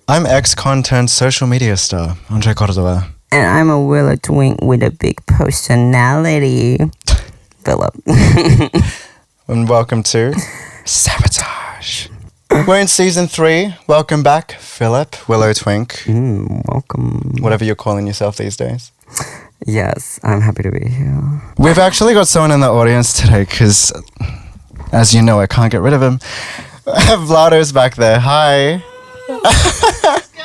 I'm ex-content social media star, Andre Cordova. And I'm a WillowTwink with a big personality, Phillip. And welcome to Sabotage. We're in season 3. Welcome back, Phillip, WillowTwink. Welcome. Whatever you're calling yourself these days. Yes, I'm happy to be here. We've actually got someone in the audience today because, as you know, I can't get rid of him. Vlado's back there. Hi. Let's go!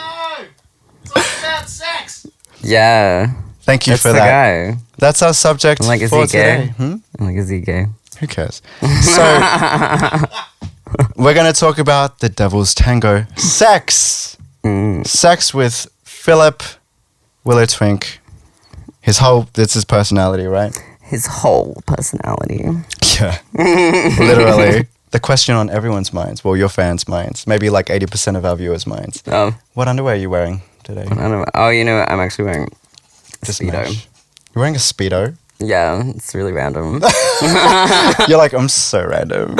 Talk about sex! Yeah. Thank you That's for the that. guy. That's our subject I'm like, is for he gay? today. I'm like, is he gay? Who cares? So, we're going to talk about the devil's tango. Sex! Sex with Phillip, WillowTwink. It's his personality, right? His whole personality. Yeah. Literally. The question on everyone's minds, well, your fans' minds, maybe like 80% of our viewers' minds. Oh. What underwear are you wearing today? I don't know. Oh, you know what? I'm actually wearing a Just Speedo. mesh. You're wearing a Speedo? Yeah, it's really random. You're like, I'm so random.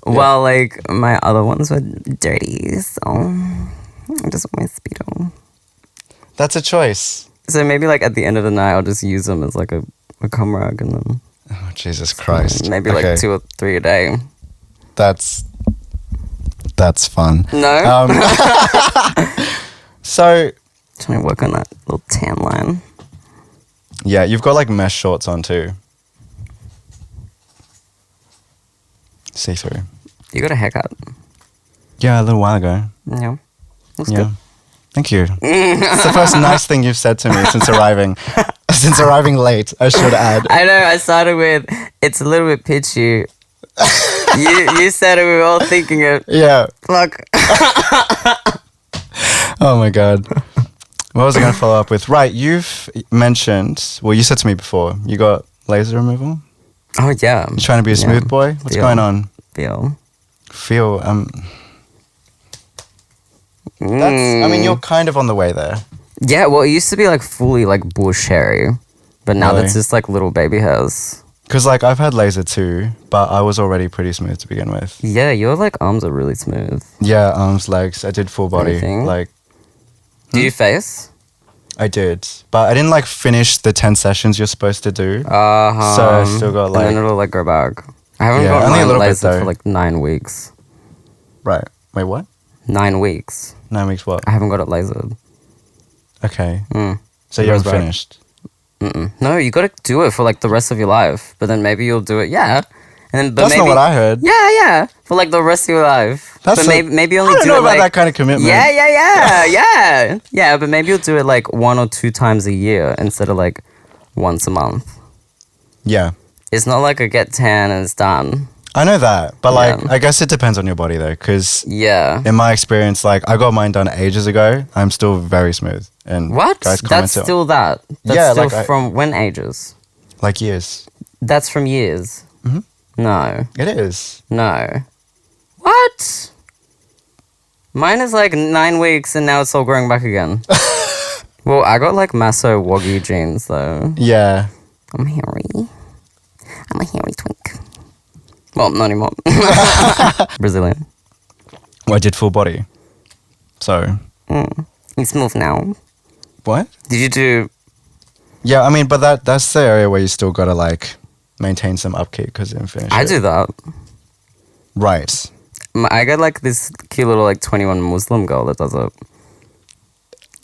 Well, like, my other ones were dirty, so I just want my Speedo. That's a choice. So maybe, like, at the end of the night, I'll just use them as, like, a cum rag and then Oh, Jesus Christ. maybe, Okay. like, 2 or 3 a day. That's fun. No? So, Trying to work on that little tan line. yeah, you've got like mesh shorts on too. See through. You got a haircut. Yeah, a little while ago. Yeah. Looks Yeah. good. Thank you. It's the first nice thing you've said to me since arriving. Since arriving late, I should add. I know, I started with, it's a little bit pitchy. you said it, we were all thinking it. Yeah. Fuck. Oh my God. What was I going to follow up with? Right, you've mentioned, well, you said to me before, you got laser removal? Oh, yeah. You're trying to be a smooth boy? What's Feel. going on? Feel. That's, I mean, you're kind of on the way there. Yeah, well, it used to be like fully like bush hairy, but now Really? that's just like little baby hairs. Because, like, I've had laser too, but I was already pretty smooth to begin with. Yeah, your like arms are really smooth. Yeah, arms, legs. I did full body. Everything? Like, Do you face? I did. But I didn't, like, finish the 10 sessions you're supposed to do. So I still got, like... And then it'll like go back. I haven't Yeah, got only a mine little bit, lasered though. for like 9 weeks. Right. Wait, what? 9 weeks. 9 weeks what? I haven't got it lasered. Okay. Mm. So It you goes haven't back. finished? Mm-mm. No, you gotta do it for like the rest of your life. But then maybe you'll do it, yeah. And then, but That's maybe, not what I heard. Yeah, for like the rest of your life. That's but maybe I only don't do know it about like that kind of commitment. Yeah. But maybe you'll do it like 1 or 2 times a year instead of like once a month. Yeah. It's not like a get tan and it's done. I know that. But, like, Yeah. I guess it depends on your body, though. Because Yeah. in my experience, like, I got mine done ages ago. I'm still very smooth. And What? guys That's comment it- still that. That's Yeah, still like from when ages? like years. That's from years. Mhm. No. It is. No. What? Mine is like 9 weeks and now it's all growing back again. Well, I got like Masso Woggy jeans though. Yeah. I'm hairy. I'm a hairy twink. Well, not anymore. Brazilian. Well, I did full body. So, You smooth now. what? Did you do... Yeah, I mean, but that's the area where you still gotta, like, maintain some upkeep because you didn't finish I it. do that. Right. I got like this cute little like 21 Muslim girl that does it.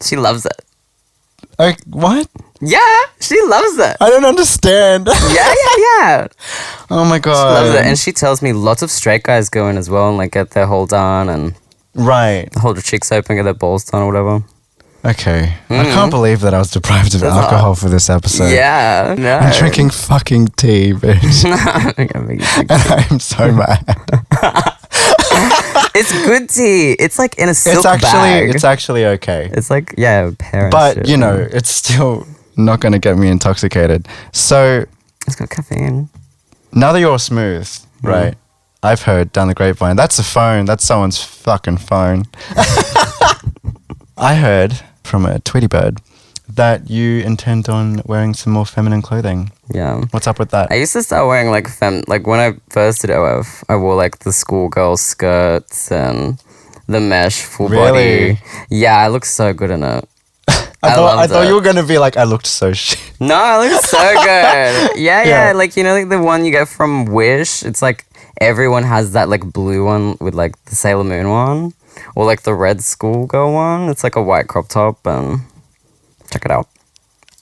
She loves it. What? Yeah, she loves it. I don't understand. Yeah. Oh my She God. loves it. And she tells me lots of straight guys go in as well and like get their hole done and Right. hold their cheeks open, get their balls done or whatever. Okay. I can't believe that I was deprived of alcohol for this episode. Yeah, no. I'm drinking fucking tea, bitch. I'm so mad. It's good tea. It's like in a silk bag. It's actually okay. It's like, yeah, parents. But, you know, it's still not going to get me intoxicated. So, It's got caffeine. now that you're smooth, right? I've heard down the grapevine, that's a phone. That's someone's fucking phone. I heard from a Tweety bird that you intend on wearing some more feminine clothing. Yeah. What's up with that? I used to start wearing like when I first did OF, I wore like the schoolgirl skirts and the mesh full Really? body. Yeah, I look so good in it. I loved thought it. you were gonna be like, I looked so shit. No, I look so good. Yeah, Yeah. like you know, like the one you get from Wish. It's like everyone has that like blue one with like the Sailor Moon one, or like the red schoolgirl one. It's like a white crop top, and check it out.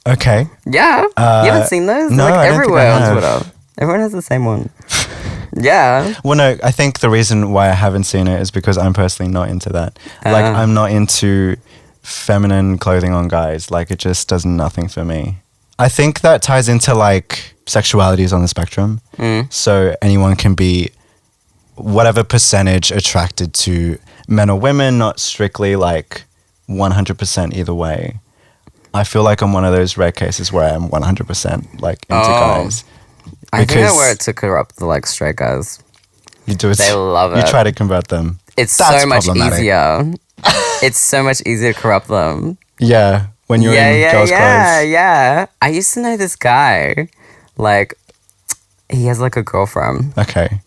Okay. Yeah, you haven't seen those? They're no, like I don't think I everywhere on have. Twitter. Everyone has the same one. Yeah. Well, no, I think the reason why I haven't seen it is because I'm personally not into that. Like, I'm not into feminine clothing on guys. Like, it just does nothing for me. I think that ties into, like, sexuality is on the spectrum. So anyone can be whatever percentage attracted to men or women, not strictly, like, 100% either way. I feel like I'm one of those rare cases where I'm 100% like into guys. I think I wear it to corrupt the like straight guys. You do it. They love You it. try to convert them. It's That's so much problematic. easier. It's so much easier to corrupt them. Yeah, when you're in girls' clothes. Yeah. I used to know this guy, like, he has like a girlfriend, Okay.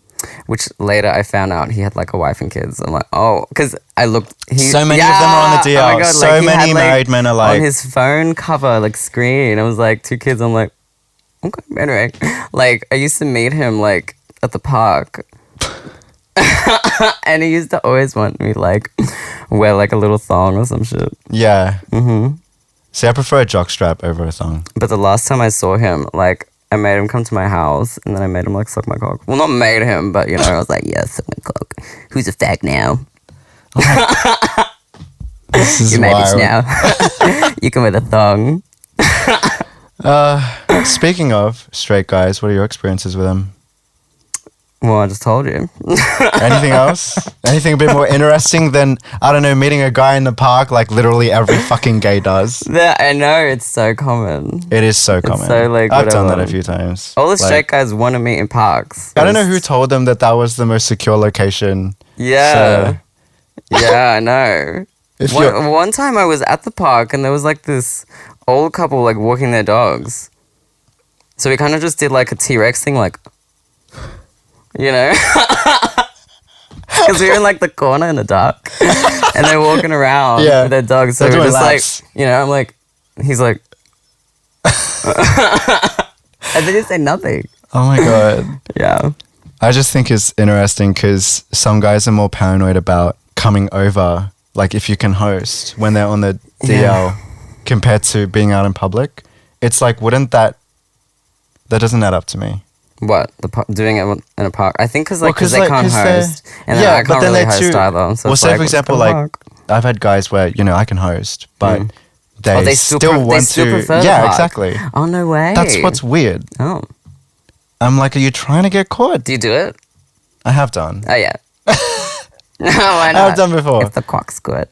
which later I found out he had like a wife and kids. I'm like, oh, because I looked. So many of them are on the DL. Oh my God, So like, he many had, married men are like- on his phone cover, like screen. I was like, 2 kids. I'm like, okay. Anyway, like I used to meet him like at the park. And he used to always want me like wear like a little thong or some shit. Yeah. Mm-hmm. See, I prefer a jockstrap over a thong. But the last time I saw him, like I made him come to my house and then I made him like suck my cock. Well, not made him, but you know, I was like, yeah, suck my cock. Who's a fag now? This is You're my bitch wild. now. You can wear the thong. Speaking of straight guys, what are your experiences with them? Well, I just told you. Anything else? Anything a bit more interesting than, I don't know, meeting a guy in the park like literally every fucking gay does? I know, it's so common. It is so common. so, like, I've done that whatever. a few times. All the Like, straight guys want to meet in parks. I don't know who told them that was the most secure location. Yeah. Yeah, I know. If you're, One time I was at the park and there was like this old couple like walking their dogs. So we kind of just did like a T-Rex thing, like, you know? Because we were in like the corner in the dark and they're walking around Yeah. with their dogs. So They're we're doing just laps. like, you know, I'm like, he's like, and they just say nothing. oh my God. Yeah. I just think it's interesting because some guys are more paranoid about coming over, like if you can host when they're on the DL Yeah. compared to being out in public. It's like, wouldn't that doesn't add up to me. What? Doing it in a park? I think because like, Well, 'cause, they like, can't 'cause they're- host. And then yeah, I but can't then really they're host too- either. So well, it's say like, for let's go example, to the like park. I've had guys where, you know, I can host, but they, Oh, they still, still want to. prefer the Yeah, park. exactly. Oh, no way. That's what's weird. Oh. I'm like, are you trying to get caught? Do you do it? I have done. Oh, yeah. No, why not? I've done before. If the cock's good.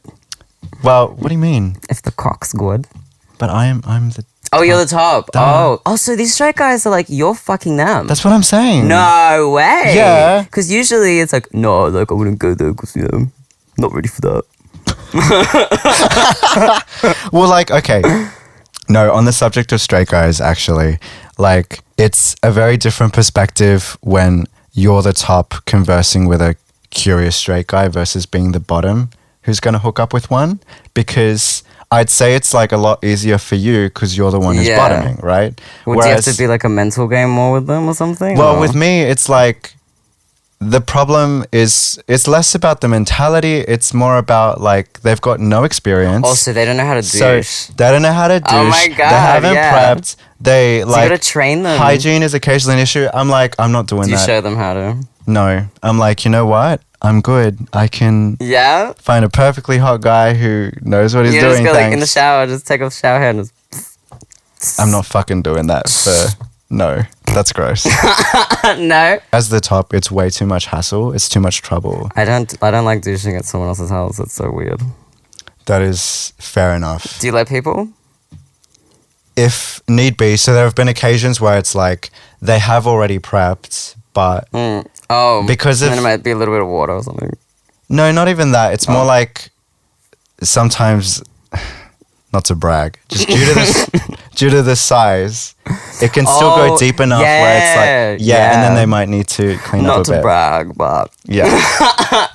Well, what do you mean? If the cock's good. But I'm the. Oh, you're the top. Duh. Oh, so these straight guys are like, you're fucking them. That's what I'm saying. No way. Yeah. Because usually it's like, no, like I wouldn't go there because, you know, I'm not ready for that. Well, like, okay. No, on the subject of straight guys, actually, like, it's a very different perspective when you're the top conversing with a curious straight guy versus being the bottom who's going to hook up with one. Because I'd say it's like a lot easier for you because you're the one who's Yeah. bottoming, right? Would you have to be like a mental game more with them or something? Well, or? with me, it's like the problem is it's less about the mentality. It's more about like they've got no experience. Also, they don't know how to So douche. they don't know how to douche. Oh my They God, haven't yeah. prepped. They So like you gotta train them. hygiene is occasionally an issue. I'm like, I'm not doing Do you that. show them how to? No, I'm like, you know what? I'm good. I can Yeah? find a perfectly hot guy who knows what he's You doing. just go like in the thanks. shower, just take off the shower head and just... I'm not fucking doing that for no. That's gross. No. As the top, it's way too much hassle. It's too much trouble. I don't like douching at someone else's house. It's so weird. That is fair enough. Do you let people? If need be. So there have been occasions where it's like they have already prepped, but Oh, Because then if- it might be a little bit of water or something. no, not even that. It's Oh. more like sometimes, not to brag, just due to this size, it can still go deep enough where it's like, and then they might need to clean up a bit. Not to brag, but Yeah.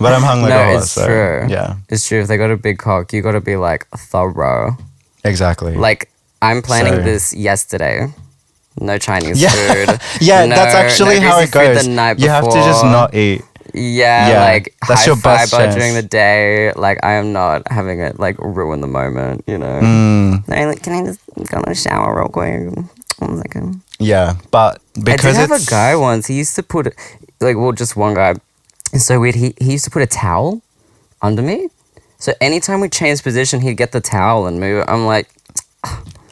But I'm hung like a horse. it's so, true. Yeah. It's true. If they got a big cock, you got to be like thorough. Exactly. Like, I'm planning So- this yesterday. No Chinese Yeah. food. Yeah, no, that's actually no how greasy it food goes. The night You have to just before. not eat. Yeah, like that's high your best fiber chance. during the day. Like, I am not having it like ruin the moment. You know. Mm, No, like, can I just go in the shower real quick? 1 second. yeah, but because I did have it's a guy once. He used to put like, well, just one guy. It's so weird. He used to put a towel under me. So anytime we changed position, he'd get the towel and move it. I'm like,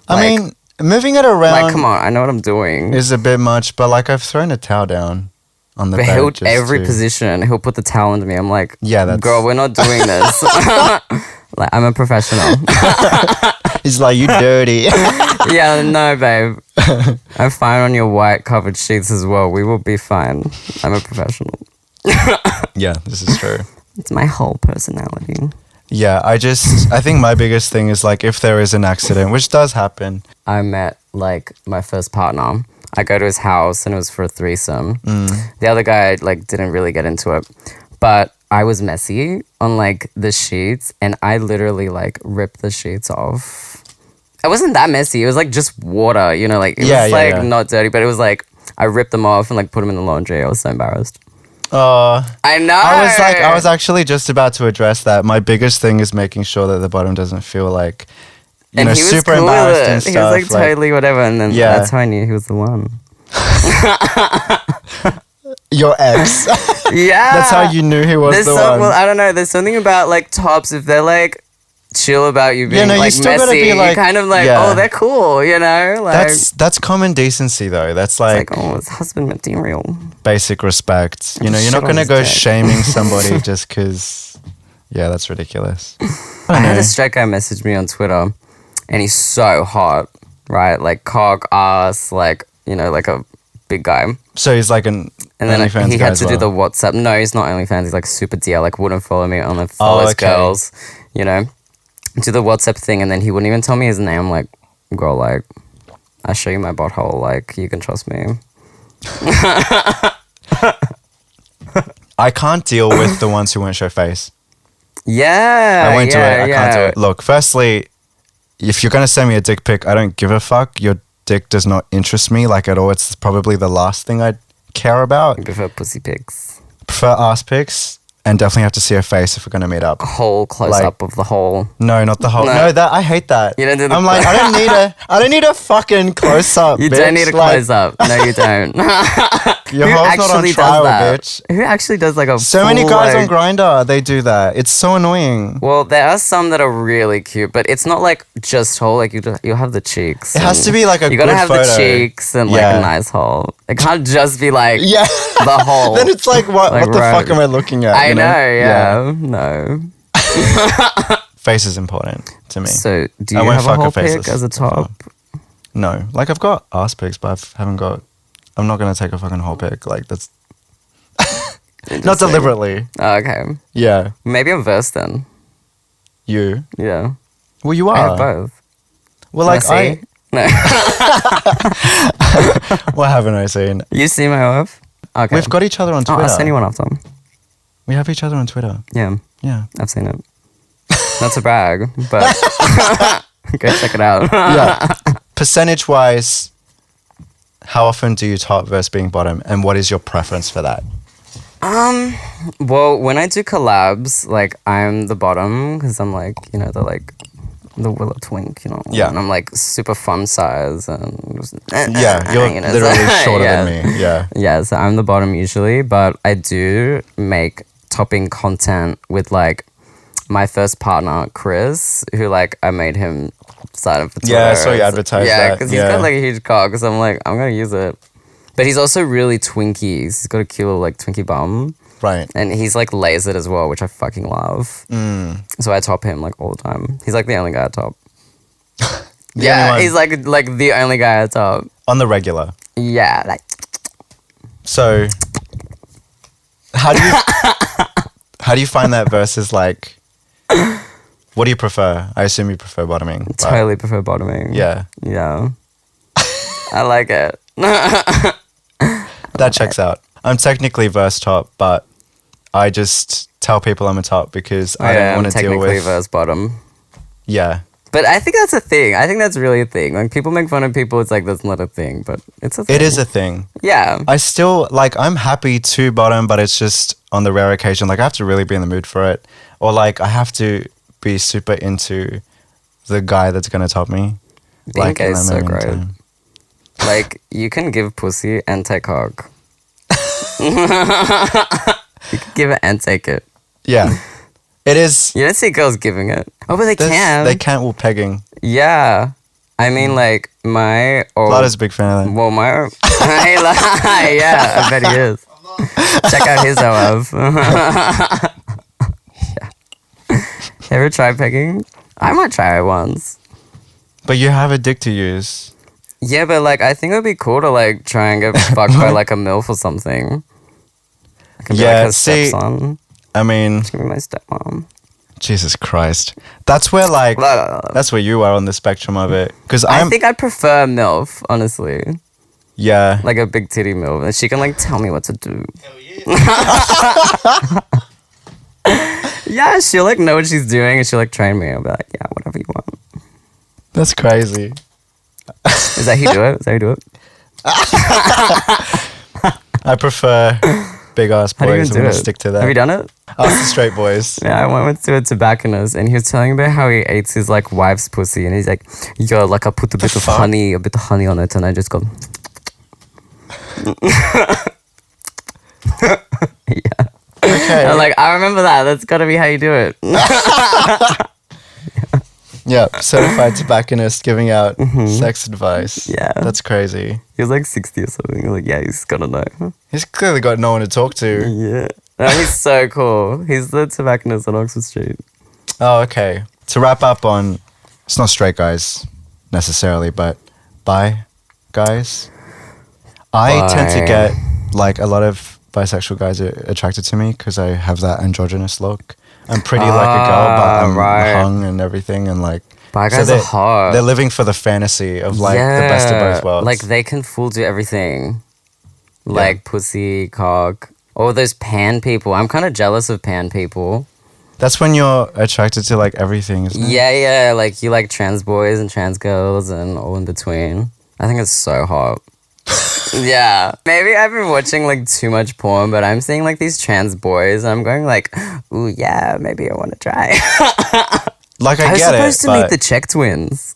I mean, moving it around like, come on, I know what I'm doing. is a bit much, but like I've thrown a towel down on the But bed. he'll just every to- position. He'll put the towel under me. I'm like, Yeah, that's girl, we're not doing this. Like, I'm a professional. He's like, you dirty. Yeah, no, babe. I'm fine on your white covered sheets as well. We will be fine. I'm a professional. Yeah, this is true. It's my whole personality. Yeah, I think my biggest thing is like if there is an accident, which does happen. I met like my first partner. I go to his house and it was for a threesome. The other guy like didn't really get into it, but I was messy on like the sheets and I literally like ripped the sheets off. It wasn't that messy. It was like just water, you know, like it was like not dirty, but it was like I ripped them off and like put them in the laundry. I was so embarrassed. I know. I was actually just about to address that. My biggest thing is making sure that the bottom doesn't feel like, you know, he was super cool with embarrassed it. and He stuff. was like totally whatever, and then Yeah. that's how I knew he was the one. Your ex. Yeah, That's how you knew he was the one. Well, I don't know. There's something about like tops if they're like chill about you being no, you like still gotta messy. be, like- you kind of like, yeah. oh, they're cool, you know. Like That's common decency though. That's it's like, oh, it's husband material. basic respect. You know, you're Shit not on gonna his go dick. shaming somebody just because. Yeah, that's ridiculous. I had know. a straight guy message me on Twitter, and he's so hot, right? Like cock, ass, like you know, like a big guy. So he's like an And then OnlyFans he guy had as to do the well. WhatsApp. No, he's not OnlyFans. He's like super DL. Like wouldn't follow me on the follows okay. girls, you know. Do the WhatsApp thing, and then he wouldn't even tell me his name. I'm like, girl, like, I show you my butthole. Like, you can trust me. I can't deal with the ones who won't show face. Yeah, I won't do it. I yeah. can't do it. Look, firstly, if you're gonna send me a dick pic, I don't give a fuck. Your dick does not interest me like at all. It's probably the last thing I'd care about. I prefer pussy pics. Prefer ass pics, and definitely have to see a face if we're gonna meet up. Whole close Like- up of the whole. No, not the whole. No. No, that I hate that. You don't do the- I'm like, I don't need a fucking close up. You bitch. don't need a Like, close up. No, you don't. Your Who hole's not on actually trial, does that? bitch. Who actually does like a So many full, guys like- on Grindr, they do that. It's so annoying. Well, there are some that are really cute, but it's not like just whole. Like you'll have the cheeks. It has and to be like a You gotta good have photo. the cheeks and like Yeah. a nice hole. It can't just be like Yeah. the whole. Then it's like, what Like, the fuck right. am I looking at? I you know. Yeah. No. Face is important to me. So do I you won't have a fuck a whole faceless pic as a top? No, like I've got ass pics, but I haven't got. I'm not gonna take a fucking whole pic. Like that's not Interesting. deliberately. Oh, okay. Yeah, Maybe I'm versed then. you. Yeah. Well, you I have are. both. Well, Can like I see? No. What haven't I seen? You see my wife? Okay. We've got each other on Oh, Twitter. I'll send you one after. We have each other on Twitter. Yeah, Yeah. I've seen it. Not to brag, but go check it out. Yeah. Percentage wise, how often do you top versus being bottom, and what is your preference for that? Well, when I do collabs, like I'm the bottom because I'm like, you know, the WillowTwink, you know. Yeah. And I'm like super fun size and just, Yeah, you're you know, literally so- shorter yeah. than me. Yeah. Yeah, so I'm the bottom usually, but I do make topping content with like my first partner, Chris, who like I made him sign up for Twitter. Yeah, I saw you advertise Yeah, that. because he's Yeah. got like a huge cock, so I'm like, I'm gonna use it. But he's also really twinky. He's got a cute little like twinky bum. Right. And he's like lasered as well, which I fucking love. So I top him like all the time. He's like the only guy I top. The Yeah, only one. he's like the only guy I top. On the regular. Yeah, like So, how do you find that versus like, what do you prefer? I assume you prefer bottoming. but- totally prefer bottoming. Yeah. Yeah. I like it. That checks out. I'm technically verse top, but I just tell people I'm a top because I don't want to deal technically with. verse bottom. Yeah. But I think that's a thing. I think that's really a thing. Like people make fun of people, it's like that's not a thing, but it's a thing. It is a thing. Yeah. I still like. I'm happy to bottom, but it's just on the rare occasion. Like I have to really be in the mood for it, or like I have to be super into the guy that's gonna top me. Being Like gay in is that so moment in great. time. Like you can give pussy and take hog. You can give it and take it. Yeah, it is. You don't see girls giving it. Oh, but they There's- can. They can't. Well, pegging. Yeah. I mean, like, my... Lada's a big fan of that. Well, my... Hey, yeah, I bet he is. Check out his OF. Yeah. Ever try pegging? I might try it once. But you have a dick to use. Yeah, but, like, I think it would be cool to, like, try and get fucked by, like, a MILF or something. I can be, Yeah, like, her see- stepson. I mean, She can be my stepmom. Jesus Christ. That's where like that's where you are on the spectrum of it. Because I think I'd prefer MILF, honestly. yeah. Like a big titty MILF. And she can, like, tell me what to do. Hell yeah. Yeah, she'll, like, know what she's doing and she'll, like, train me. I'll be like, yeah, whatever you want. That's crazy. Is that how you do it? Is that how you do it? I prefer big ass How do you boys. even I'm do gonna it? stick to that. Have you done it? Ask the straight boys. Yeah, I went to a tobacconist and he was telling me about how he eats his, like, wife's pussy. And he's like, yo, like, I put a bit of fuck? honey on it and I just go... Yeah. Okay. I'm like, I remember that. That's got to be how you do it. Yeah, certified tobacconist giving out sex advice. Yeah. That's crazy. He was like 60 or something. Like, yeah, he's got to know. He's clearly got no one to talk to. Yeah. No, he's so cool. He's the tobacconist on Oxford Street. Oh, okay. To wrap up on, it's not straight guys necessarily, but bi guys. I tend to Bi. get, like, a lot of bisexual guys are attracted to me because I have that androgynous look. I'm pretty like a girl, but I'm right. hung and everything, and like Bi guys they're, are hot. they're living for the fantasy of like the best of both worlds. Like they can full do everything. Like pussy, cock. All those pan people. I'm kind of jealous of pan people. That's when you're attracted to like everything, isn't it? Yeah. Like you like trans boys and trans girls and all in between. I think it's so hot. Yeah. Maybe I've been watching like too much porn, but I'm seeing like these trans boys and I'm going like, ooh, yeah, maybe I want to try. Like I was get it, supposed to but meet the Czech twins.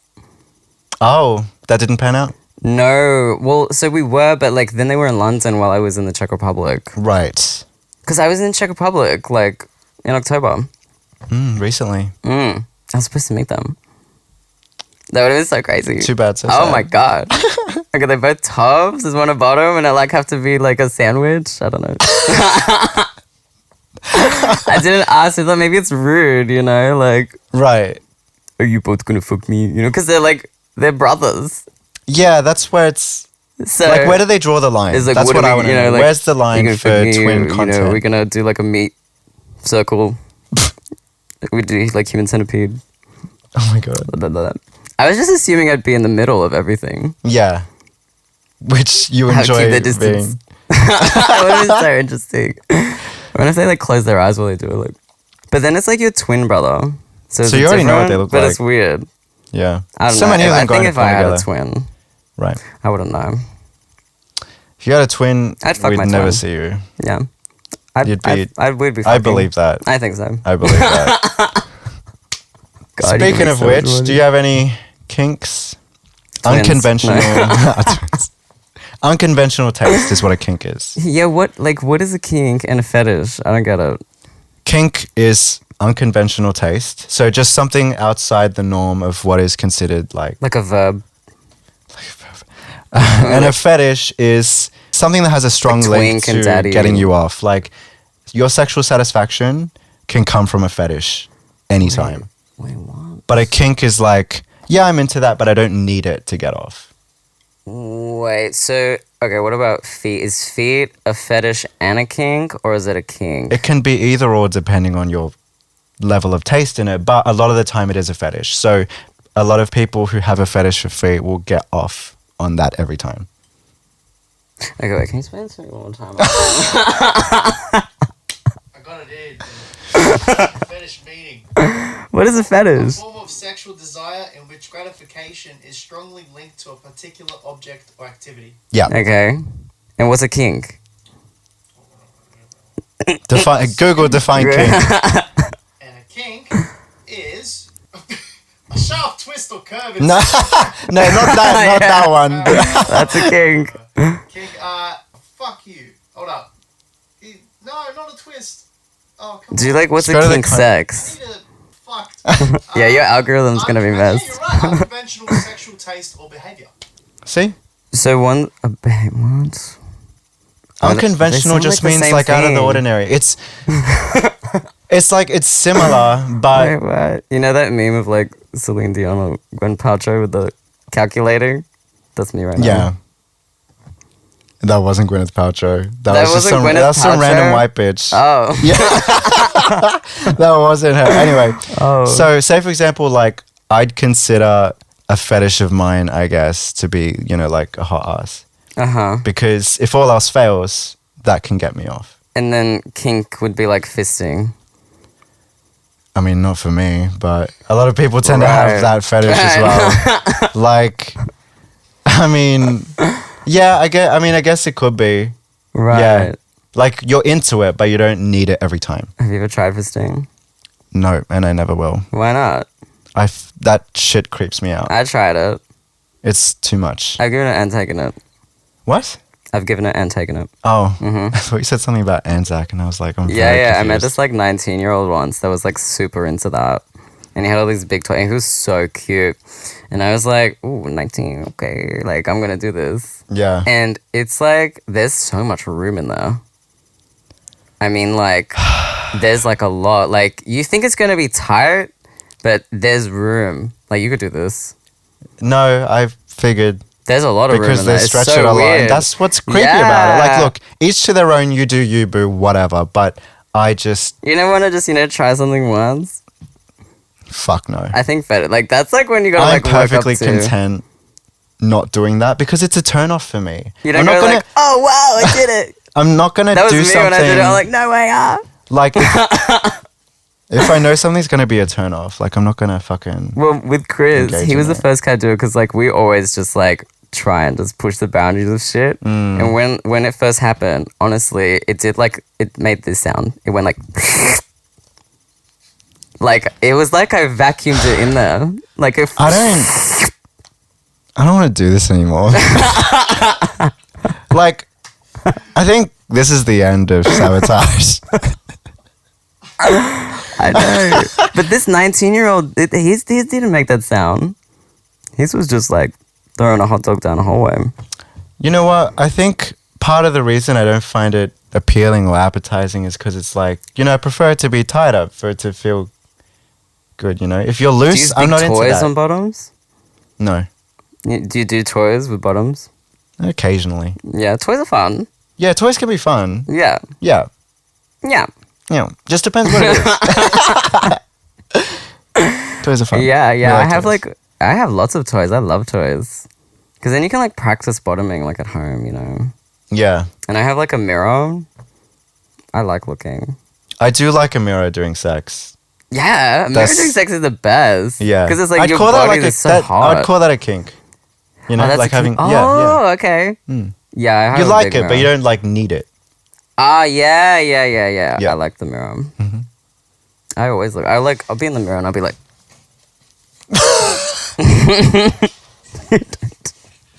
oh, that didn't pan out. No. Well, so we were, but like then they were in London while I was in the Czech Republic. Right. Because I was in Czech Republic like in October. Recently. I was supposed to meet them. That would have been so crazy. Too bad. So Oh sad. my god. Okay, they're both tops. There's one at bottom, and I like have to be like a sandwich. I don't know. I didn't ask. I thought maybe it's rude, you know? Like, Right. are you both gonna fuck me? You know, because they're brothers. Yeah, that's where it's So like. Where do they draw the line? it's like, That's what what are I we- want to you know, know. like, Where's the you line gonna for fuck me, twin you content? know, we're gonna do like a meat circle. We do like human centipede. Oh my god. Blah, blah, blah. I was just assuming I'd be in the middle of everything. Yeah. Which you How enjoy keep the distance. being. That would have been so interesting. What if they like close their eyes while they do it? Like, but then it's like your twin brother. So you already know what they look but like. it's weird. Yeah. I don't So know. many of them I going think to if I porn had a together. twin, Right. I wouldn't know. If you had a twin, I'd fuck we'd my never twin. see you. Yeah, You'd be- we'd be. I fucking. believe that. I think so. I believe that. God, you Speaking make of so much which, money. do you have any kinks? Twins. Unconventional. No. Twins. Unconventional taste is what a kink is. Yeah, what is a kink and a fetish? I don't get it. Kink is unconventional taste. So just something outside the norm of what is considered like. Like a verb. And a fetish is something that has a strong Like link twink and to daddy. getting you off. Like your sexual satisfaction can come from a fetish anytime. Wait, what? But a kink is like, yeah, I'm into that, but I don't need it to get off. Wait, so okay, what about feet? Is feet a fetish and a kink, or is it a kink? It can be either or depending on your level of taste in it, but a lot of the time it is a fetish. So a lot of people who have a fetish for feet will get off on that every time. Okay, wait, can you explain this to me one more time? I got it in. Fetish meaning. What is a A fetish? form of sexual desire in which gratification is strongly linked to a particular object or activity. Yeah. Okay. And what's a kink? Google define kink. And a kink is a sharp twist or curve. No, no, not that one. That's a kink. Kink, fuck you. Hold up. No, not a twist. Oh, come Do you on. like what's a Go to the kink con- I sex? need a fucked. Yeah, your algorithm's gonna be Yeah, messed. you're right. Unconventional sexual taste or behavior. See, So what? unconventional They sound just like the means same like out of the thing. ordinary. It's like it's similar, but Wait, what? You know that meme of like Celine Dion or Gwen Paltrow with the calculator? That's me right now. yeah. That wasn't Gwyneth Paltrow. That was just wasn't Gwyneth that's some random Paltrow? white bitch. Oh. That wasn't her. Anyway, Oh. so say for example, like I'd consider a fetish of mine, I guess, to be, you know, like a hot ass. Uh-huh. Because if all else fails, that can get me off. And then kink would be like fisting. I mean, not for me, but a lot of people tend to Right. have that fetish as well. Like, I mean, yeah, I guess it could be. Right. Yeah. Like you're into it, but you don't need it every time. Have you ever tried fisting? No, and I never will. Why not? That shit creeps me out. I tried it. It's too much. I've given it and taken it. What? I've given it and taken it. Oh, Mhm. I thought you said something about Anzac, and I was like, I'm Yeah, very yeah. I met confused. this like 19-year-old once that was like super into that. And he had all these big toys. And he was so cute. And I was like, ooh, 19, okay. Like, I'm going to do this. Yeah. And it's like, there's so much room in there. I mean, like, there's like a lot. Like, you think it's going to be tight, but there's room. Like, you could do this. No, I figured There's a lot of room because in they there. It's stretch so it a lot. weird. And that's what's creepy about it. Like, Yeah. look, each to their own. You do you, boo. Whatever. But I just You never want to just, try something once? fuck no. I think better. Like, that's like when you got to I'm like work up perfectly to. content not doing that because it's a turn off for me. You don't I'm go not gonna. like, oh, wow, I did it. I'm not gonna That was do me something when I did it. I'm like, no way, like if I know something's gonna be a turn off, like I'm not gonna fucking. Well, with Chris, Engage he was in the it. first guy to do it because, like, we always just, like, try and just push the boundaries of shit. Mm. And when it first happened, honestly, it did, like, it made this sound. It went, like... like, it was like I vacuumed it in there. Like, if... I don't want to do this anymore. Like, I think this is the end of Sabotage. I know. But this 19-year-old, he didn't make that sound. His was just, like, throwing a hot dog down a hallway. You know what? I think part of the reason I don't find it appealing or appetizing is because it's like, you know, I prefer it to be tied up for it to feel good, you know? If you're Do you loose, use I'm big not into toys that. on bottoms? No. Do you do toys with bottoms? Occasionally. Yeah, toys are fun. Yeah, toys can be fun. Yeah. Yeah. Yeah. Yeah. Just depends what it is. Toys are fun. Yeah, We yeah. toys. I have lots of toys. I love toys. Because then you can like practice bottoming like at home, you know. Yeah. And I have like a mirror. I like looking. I do like a mirror during sex. Yeah, mirror That's- doing sex is the best. Yeah. Because it's like I'd your call that body like is so hot. I'd call that a kink. You know, that's like a having kink. yeah, Oh, okay. Mm. Yeah, I have You a like big it, but you mirror. don't like need it. Ah, yeah. Yeah. I like the mirror. Mhm. I always look. I'll be in the mirror and I'll be like,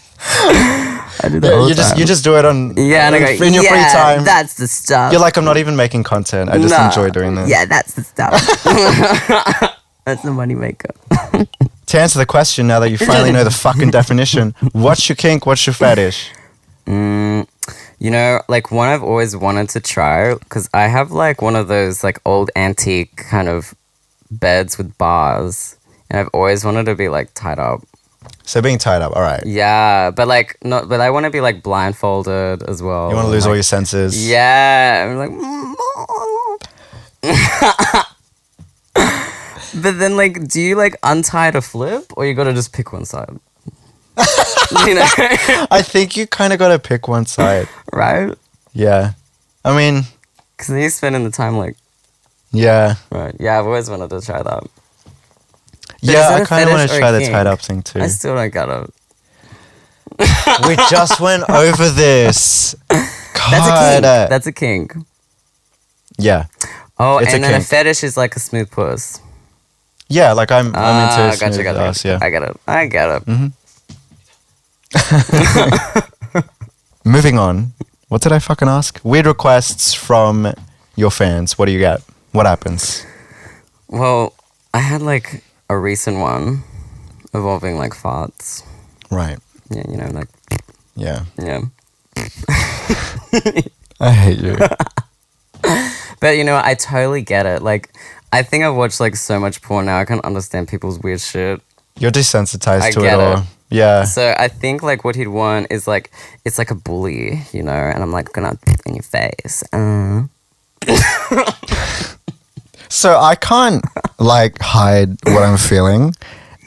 I do that all the time. You just do it on Yeah, and I go, in your free time. That's the stuff. You're like, I'm not even making content. I just Nah. enjoy doing this. Yeah, that's the stuff. That's the money maker. To answer the question, now that you finally know the fucking definition, what's your kink? What's your fetish? You know, like one I've always wanted to try, because I have like one of those like old antique kind of beds with bars, and I've always wanted to be like tied up. So being tied up, all right. Yeah, but like not. But I want to be like blindfolded as well. You want to lose like, all your senses. Yeah, I'm like. But then, like, do you like untie to flip, or you gotta just pick one side? You know, I think you kind of got to pick one side. right? Yeah. I mean, Because then you're spending the time like, yeah. right? Yeah, I've always wanted to try that. But Yeah, is that I a kind of want fetish to or a try the kink? tied up thing too. I still don't get it. We just went over this. That's a kink. God. That's a kink. Yeah. Oh, It's a and then a kink. fetish is like a smooth puss. Yeah, like I'm into Gotcha, smooth gotcha. ass, yeah. I get it. I get it. Moving on. What did I fucking ask? Weird requests from your fans. What do you got? What happens? Well, I had like a recent one involving like farts. Right. Yeah, you know, like, Yeah. yeah. I hate you. But you know, I totally get it. Like, I think I've watched like so much porn now. I can understand people's weird shit. You're desensitized I to it get all. it. Yeah. So I think like what he'd want is like, it's like a bully, you know, and I'm like gonna in your face. So I can't like hide what I'm feeling.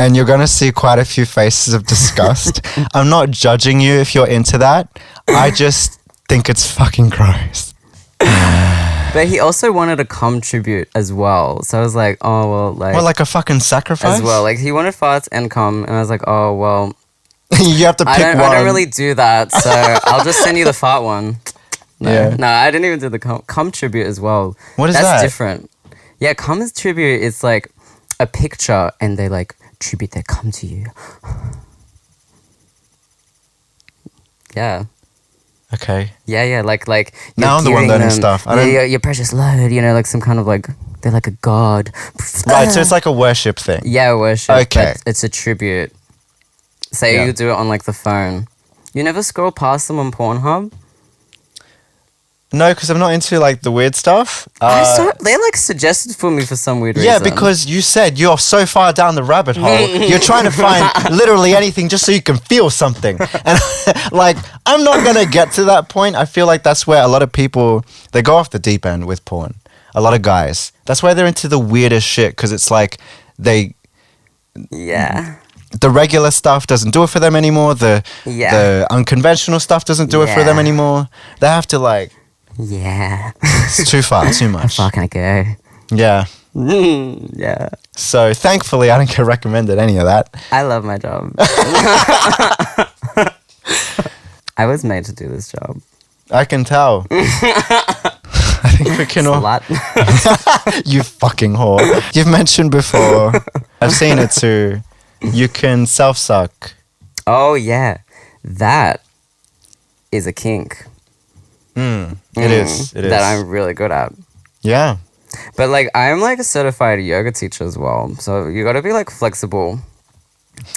And you're going to see quite a few faces of disgust. I'm not judging you if you're into that. I just think it's fucking gross. But he also wanted a cum tribute as well. So I was like, oh, well, like... Well, like a fucking sacrifice? as well. Like, he wanted farts and cum. And I was like, oh, well... You have to pick I one. don't really do that. So I'll just send you the fart one. No, Yeah. no, I didn't even do the cum tribute as well. What is That's that? different. Yeah, cum is tribute. It's like a picture and they like tribute their cum to you. Yeah. Okay. Yeah, like Now you're I'm the one giving learning them, stuff. I yeah, don't- your precious load, you know, like some kind of like they're like a god. Right, so it's like a worship thing. Yeah, worship. Okay. But it's a tribute. Say Yeah. you do it on like the phone. You never scroll past them on Pornhub? No, because I'm not into like the weird stuff. They like suggested for me for some weird Yeah, reason. because you said you're so far down the rabbit hole. You're trying to find literally anything just so you can feel something. And like, I'm not going to get to that point. I feel like that's where a lot of people, they go off the deep end with porn. A lot of guys. That's why they're into the weirdest shit because it's like the regular stuff doesn't do it for them anymore. The unconventional stuff doesn't do it for them Yeah. anymore. They have to like, Yeah. it's too far, too much. How far can I go? Yeah. Yeah. So thankfully, I didn't get recommended any of that. I love my job. I was made to do this job. I can tell. I think we can all. Slut. You fucking whore. You've mentioned before. I've seen it too. You can self-suck. Oh, yeah. That is a kink. It is. It is. That I'm really good at. Yeah. But like I'm like a certified yoga teacher as well. So you gotta be like flexible.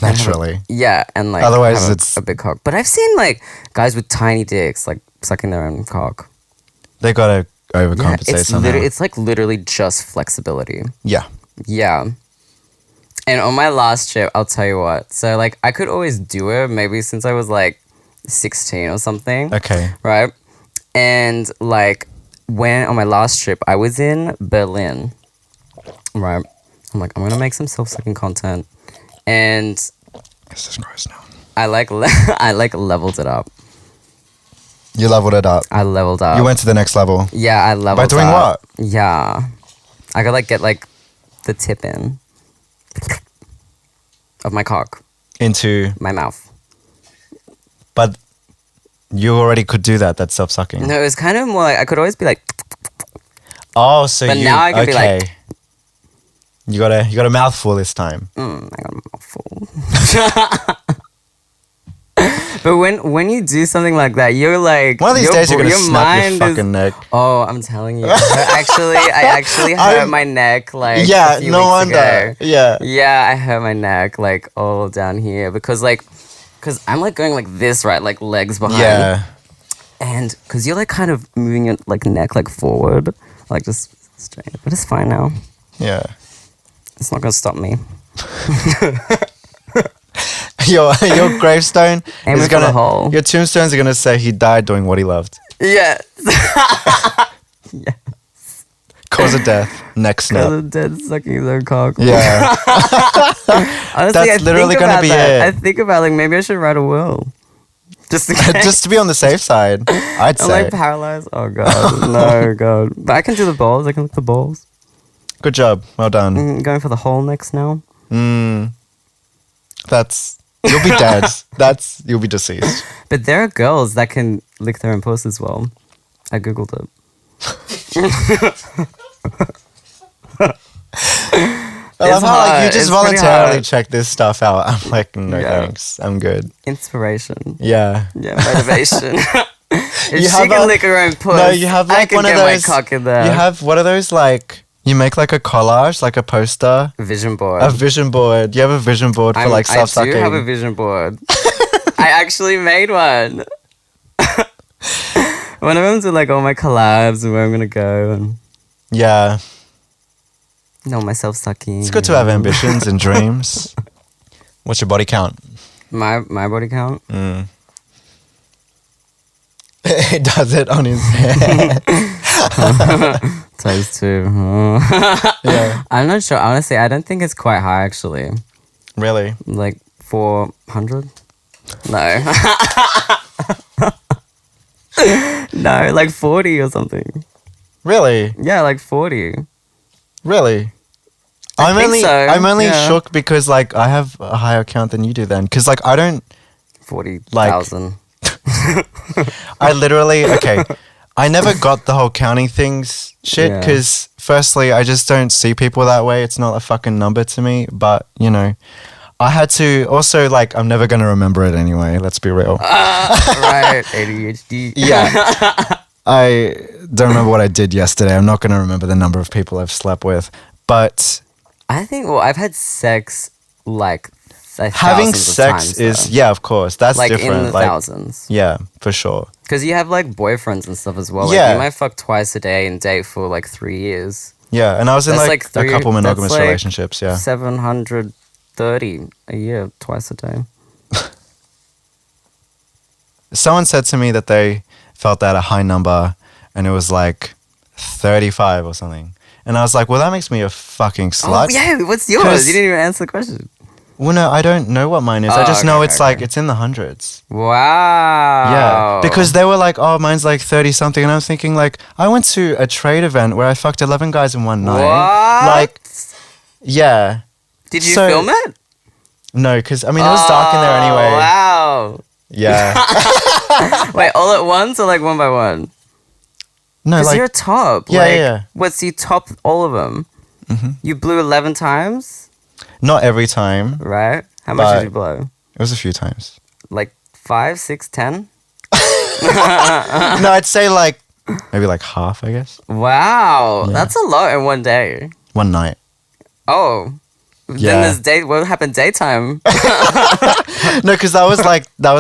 Naturally. Yeah, and like Otherwise have it's- a big cock. But I've seen like guys with tiny dicks like sucking their own cock. They gotta overcompensate Yeah, it's somehow. it's like literally just flexibility. Yeah. Yeah. And on my last trip, I'll tell you what. So like I could always do it maybe since I was like 16 or something. Okay. Right? And like when on my last trip, I was in Berlin. Right? I'm like, I'm gonna make some self-sucking content. And This is gross now. I like leveled it up. You leveled it up. I leveled up. You went to the next level. Yeah, I leveled By doing up. what? Yeah. I could like get like the tip in of my cock, Into, my mouth. but you already could do that. That's self-sucking. No, it was kind of more like I could always be like, Oh, so But you. now I can be okay. like- You got a mouthful this time. I got a mouthful. But when you do something like that, you're like One of these your days you're br- gonna your snap your mind fucking is, neck. Oh, I'm telling you. I actually hurt my neck like Yeah, a few no weeks wonder. ago. Yeah. Yeah, I hurt my neck like all down here because I'm like going like this, right? Like legs behind. Yeah. And because you're like kind of moving your like neck like forward, like just straight. But it's fine now. Yeah. It's not gonna stop me. Your gravestone Aim is it for the gonna. hole. Your tombstones are gonna say he died doing what he loved. Yeah. Cause of death. Next snap. Cause of dead sucking his own cock. Yeah. Honestly, That's literally going gonna to be it. I think about like maybe I should write a will. Just in case. Just to be on the safe side, I'd I'm say. like paralyzed. Oh god, no god. But I can do the balls. I can lick the balls. Good job. Well done. Going for the hole next now. You'll be dead. You'll be deceased. But there are girls that can lick their own puss as well. I googled it. I love how like, you It's just pretty voluntarily hard. check this stuff out. I'm like, no Yeah. thanks. I'm good. Inspiration. Yeah. Yeah, motivation. If You she have can a- lick her own puss, No, you have I like can one get of those. my cock in there. You have one of those like you make like a collage, like a poster, vision board. a vision board. You have a vision board for like self I do have a sucking. vision board. I actually made one. One of them's with like all my collabs and where I'm gonna go and Yeah, myself sucking. it's good to have ambitions and dreams. What's your body count? My body count. He does it on his head. Times 2. Yeah, I'm not sure. Honestly, I don't think it's quite high actually. really. Like 400? No. No, like 40 or something. Really? Yeah, like 40. Really? I think so, I'm only yeah. shook because like I have a higher count than you do then. Because like I don't 40,000. I literally okay. I never got the whole counting things shit Yeah. because firstly I just don't see people that way. It's not a fucking number to me. But you know, I had to also like I'm never gonna remember it anyway. Let's be real. Right, ADHD. Yeah. I don't remember what I did yesterday. I'm not gonna remember the number of people I've slept with. But I think, well, I've had sex like having thousands of sex times, is though. yeah, of course. That's like different. in the like thousands. yeah, for sure. Because you have like boyfriends and stuff as well. Like, Yeah. you might fuck twice a day and date for like 3 years. Yeah, and I was in That's like, like three- a couple monogamous that's like relationships. Yeah. 730 a year, twice a day. Someone said to me that they felt that a high number and it was like 35 or something. And I was like, well, that makes me a fucking slut. Oh, yeah, what's yours? 'Cause- You didn't even answer the question. Well, no, I don't know what mine is. I Oh, just okay, know okay, it's like, okay. it's in the hundreds. Wow. Yeah. Because they were like, oh, mine's like 30 something. And I'm thinking like, I went to a trade event where I fucked 11 guys in one night. What? Like, yeah. Did you So- film it? No, because I mean, it was dark in there anyway. Wow. Yeah. Wait, all at once or like one by one? No, Because like, you're a top. Yeah, like, yeah. What's you top all of them? You blew 11 times, not every time. right? How much But- did you blow? It was a few times. Like 5, 6, 10? No, I'd say like, maybe like half, I guess. Wow. Yeah. That's a lot in one day. One night. Oh. Yeah. Then there's what happened daytime? No, because that was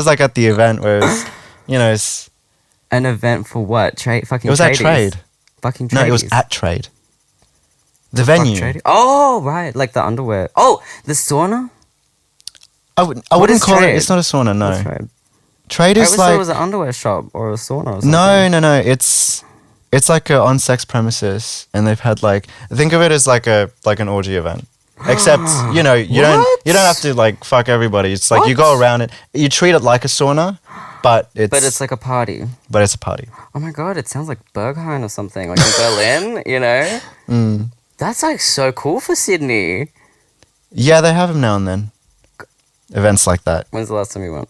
like at the event where it was, you know, An event for what? Fucking it was at tradies? trade. Fucking tradies. No, it was at trade. The Fuck venue. tradies? Oh, right. Like the underwear. Oh, the sauna? I wouldn't is call trade? it. It's not a sauna. No, That's right. trade I is always thought like it was an underwear shop or a sauna or something. no. It's like a on sex premises, and they've had like think of it as like an orgy event. Except you know you don't have to like fuck everybody. It's like you go around it. You treat it like a sauna, but it's like a party. but it's a party. Oh my god, it sounds like Berghain or something, like in Berlin, you know? That's like so cool for Sydney. Yeah, they have them now and then. Events like that. When's the last time you went?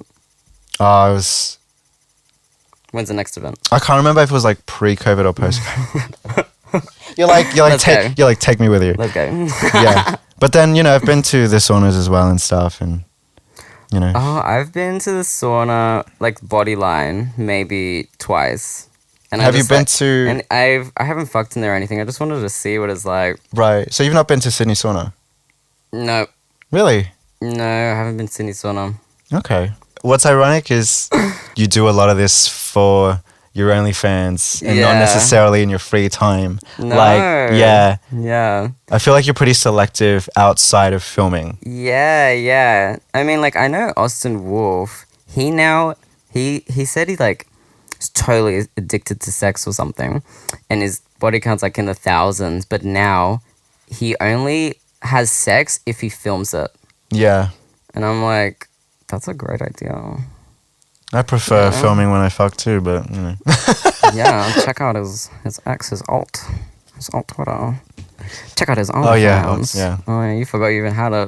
When's the next event? I can't remember if it was like pre-COVID or post-COVID. you're like Let's go. take me with you. Let's go. Yeah, but then you know I've been to the saunas as well and stuff, and you know Oh, I've been to the sauna, like Bodyline, maybe twice. And have you been to And I haven't fucked in there or anything. I just wanted to see what it's like. right? So you've not been to Sydney sauna, No, really? no, I haven't been to Sydney sauna. Okay. What's ironic is you do a lot of this for your OnlyFans and not Yeah. necessarily in your free time. No. Like, yeah, Yeah. I feel like you're pretty selective outside of filming. Yeah. I mean, like, I know Austin Wolf. He said he, like, He's totally addicted to sex or something, and his body count's like in the thousands. But now he only has sex if he films it, Yeah. and I'm like, that's a great idea. I prefer filming when I fuck too, but you know. Yeah, check out his ex's alt Twitter. Check out his OnlyFans. Oh yeah, yeah. Oh yeah, you forgot you even had it.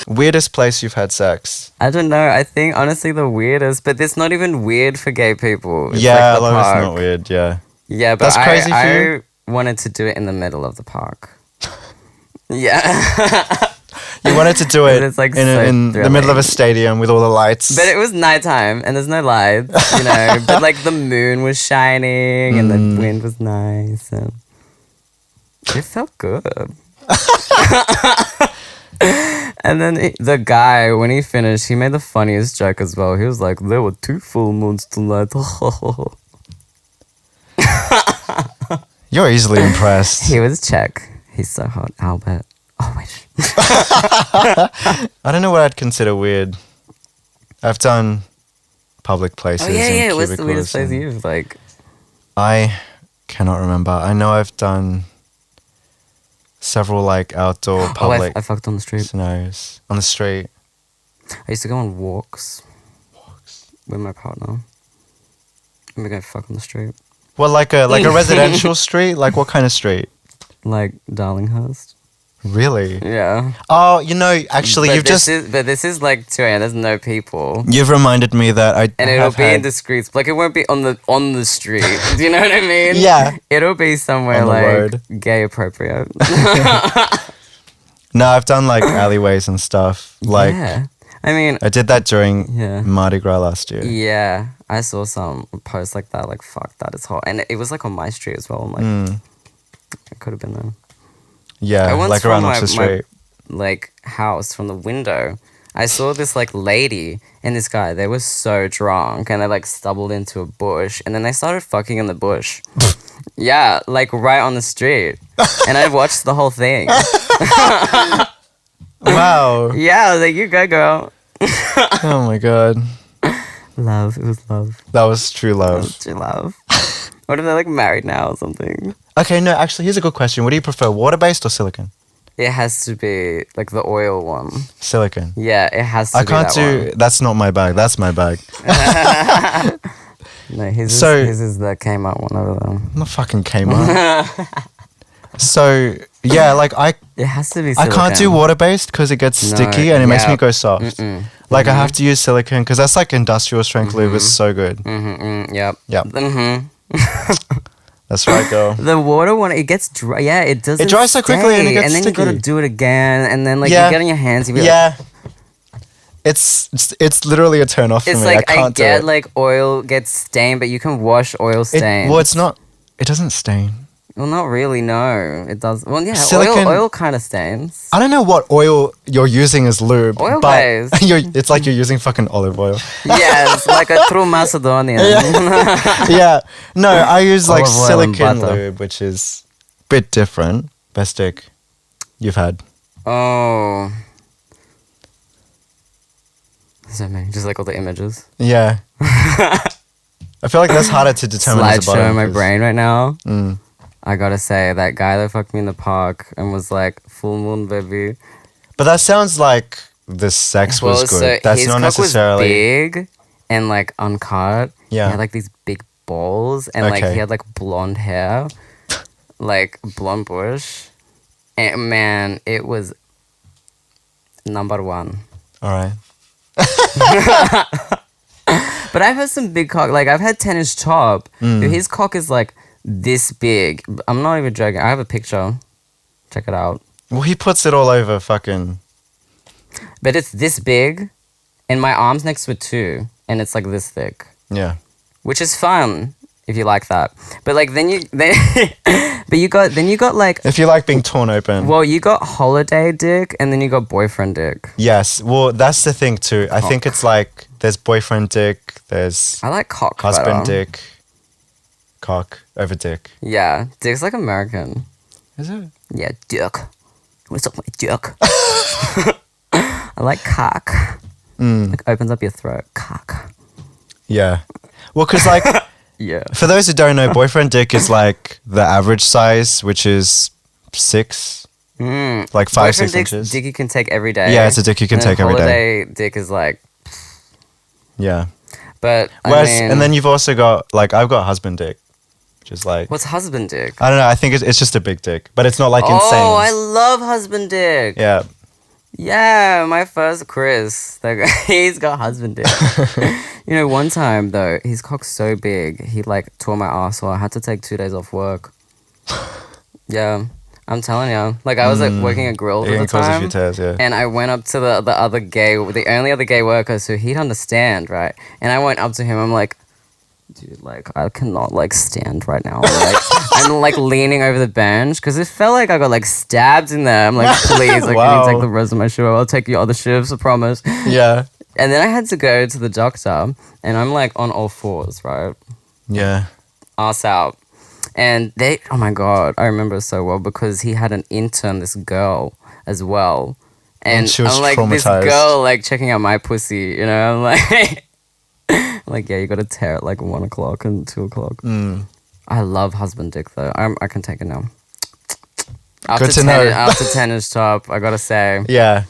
Weirdest place you've had sex? I don't know. I think honestly the weirdest, but it's not even weird for gay people. It's Yeah, like the long as it's park. not weird. Yeah. Yeah, but That's crazy for you? I wanted to do it in the middle of the park. Yeah. You wanted to do it It's like in so the middle of a stadium with all the lights. But it was nighttime and there's no lights, you know. But like the moon was shining and the wind was nice and it felt good. And then the guy, when he finished, he made the funniest joke as well. He was like, there were 2 full moons tonight. You're easily impressed. He was Czech. He's so hot, Albert. Oh, wait. I don't know what I'd consider weird. I've done public places. Oh, yeah, yeah. What's the cubicles weirdest place and- you've, like... I cannot remember. I know I've done several like outdoor public I fucked on the street. scenarios on the street. I used to go on walks with my partner. And we go fuck on the street. Well, like a residential street. Like what kind of street? Like Darlinghurst. Really? Yeah. Oh, you know, actually, But this is like 2 a.m. There's no people. you've reminded me that I And it'll have be in had- the streets. Like it won't be on the street. Do you know what I mean? Yeah. It'll be somewhere On the like road. gay appropriate. No, I've done like alleyways and stuff. Like yeah. I mean, I did that during yeah. Mardi Gras last year. Yeah. I saw some posts like that, like, fuck, that is hot. And it was like on my street as well. I'm like, it could have been there. Yeah, I once like from around my- Oxford Street. Like house from the window, I saw this like lady and this guy. They were so drunk and they like stumbled into a bush and then they started fucking in the bush. Yeah, like right on the street. And I watched the whole thing. Wow. Yeah, I was like, you go, girl. Oh my god. Love, it was love. That was true love. True love. What if they're like married now or something? Okay, no, actually, here's a good question. What do you prefer, water-based or silicone? It has to be like the oil one. Silicone. Yeah, it has to I be can't that do. one. That's not my bag. That's my bag. No, his So- is the Kmart one over there. I'm not fucking Kmart. So yeah, like It has to be I silicone. can't do water-based because it gets No, sticky and it makes yeah. me go soft. Like I have to use silicone because that's like industrial strength lube. It's so good. Yep. Yep. Mm-hmm. That's right, girl. The water one, it gets dry. Yeah, it doesn't. It dries so quickly and it gets and then sticky. you gotta do it again, and then like Yeah. you get on your hands. You be like, Yeah. It's literally a turn off for it's me. like I can't do get it. like oil gets stained, but you can wash oil stains. Well, it's not. It doesn't stain. Well, not really. No, it does. Well, yeah, Silicone- oil kind of stains. I don't know what oil you're using as lube, Oil but based. it's like you're using fucking olive oil. Yes, like a true Macedonian. Yeah. No, I use like Olive oil and silicone butter. lube, which is a bit different. Best dick you've had. Oh. So many, just like all the images. Yeah. I feel like that's harder to determine as a Slideshow bottom. in my 'cause- brain right now. Mm. I gotta say, that guy that fucked me in the park and was like, full moon, baby. But that sounds like the sex was good. So That's his not cock necessarily. was big and like uncut. Yeah. He had like these big balls and like Okay. he had like blonde hair, like blonde bush. And man, it was number one. All right. But I've had some big cock. Like I've had 10-inch top. Mm. His cock is like this big. I'm not even joking. I have a picture. Check it out. Well, he puts it all over fucking. But it's this big, and my arm's next to it too, and it's like this thick, Yeah. which is fun if you like that. But like then you got like, If you like being torn open. well, you got holiday dick, and then you got boyfriend dick. Yes. Well, that's the thing too. I think it's like there's boyfriend dick, there's I like cock. husband better. dick, cock over dick. Yeah, dick's like American. Is it? Yeah, dick. What's up, my dick? I like cock. Mm. Like opens up your throat. Cock. Yeah. Well, because like Yeah. for those who don't know, boyfriend dick is like the average size, which is 6, like 5, Boyfriend 6 dick's inches. dick you can take every day. Yeah, it's a dick you can And then take every day. holiday dick is like, Yeah. but Whereas, I mean, and then you've also got like I've got husband dick, which is like what's husband dick? I don't know. I think it's just a big dick, but it's not like Oh, insane. I love husband dick. Yeah. Yeah, my first Chris, like, he's got husband dick. You know, one time though, his cock's so big, he like tore my asshole. I had to take 2 days off work. Yeah, I'm telling you. Like, I was like working at Grills It at can the cause a time, few tears. Yeah. and I went up to the only other gay worker, so he'd understand, right? And I went up to him. I'm like, dude, like, I cannot like stand right now. Like, I'm like leaning over the bench because it felt like I got like stabbed in there. I'm like, please, like, can you take Wow. the rest of my shift? I'll take your other shifts, I promise. Yeah. And then I had to go to the doctor, and I'm like on all fours, right? Yeah. Ass out. And oh my God, I remember it so well because he had an intern, this girl as well. And she was I'm like, this traumatized. girl, like, checking out my pussy, you know? I'm like, like, yeah, you got to tear it like 1 o'clock and 2 o'clock. I love husband dick, though. I can take it now. Good to know. After 10-inch top, I got to say. Yeah.